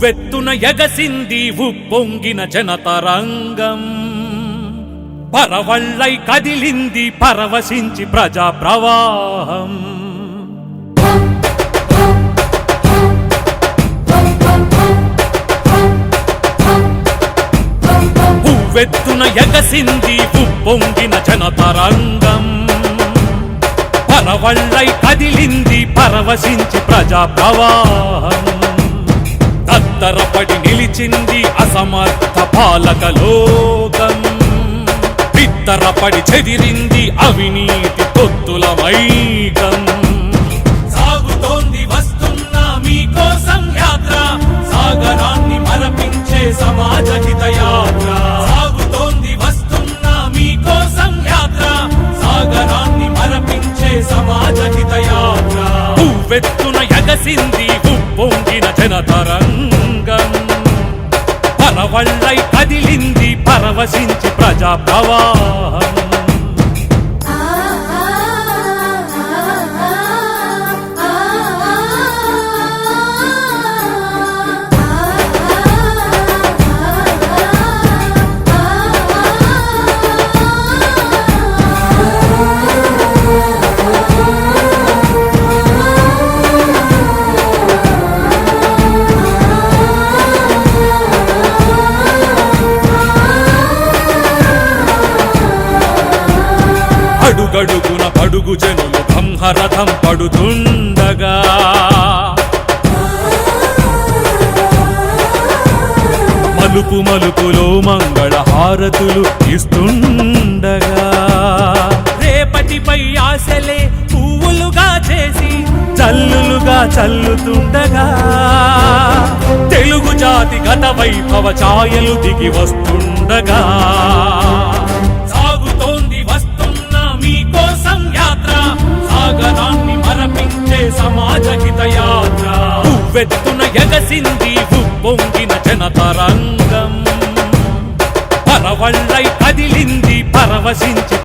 ఉవ్వెత్తున ఎగసింది ఉప్పొంగిన జనతరంగం, పరవళ్ళై కదిలింది పరవశించి ప్రజా ప్రవాహం. ఉవ్వెత్తున ఎగసింది ఉప్పొంగిన జనతరంగం, పరవళ్ళై కదిలింది పరవశించి ప్రజా ప్రవాహం. తత్తరపడి నిలిచింది అసమర్థ పాలక లోకం, బిత్తరపడి చెదిరింది అవినీతి తొత్తుల మైకం. సాగుతోంది వస్తున్న మీకోసం యాత్ర, సాగరాన్ని మరపించే సమాజ హిత యాత్ర. సాగుతోంది వస్తున్న మీకోసం యాత్ర, సాగరాన్ని మరపించే సమాజ హిత యాత్ర. ఉవ్వెత్తున ఎగసింది ఉప్పొంగిన జనతరంగం, పరవళ్ళై కదిలింది పరవశించి ప్రజా ప్రవాహం. అడుగడుగున పడుగు జనులు బ్రహ్మరథం పడుతుండగా, మలుపు మలుపులో మంగళ హారతులు ఇస్తుండగా, రేపటిపై ఆశలే పువ్వులుగా చేసి చల్లులుగా చల్లుతుండగా, తెలుగు జాతి గత వైభవ ఛాయలు దిగి వస్తుండగా. సాగరాన్ని మరపించే సమాజ హిత యాత్ర. ఉవ్వెత్తున ఎగసింది ఉప్పొంగిన జనతరంగం, పరవళ్ళై కదిలింది పరవశించి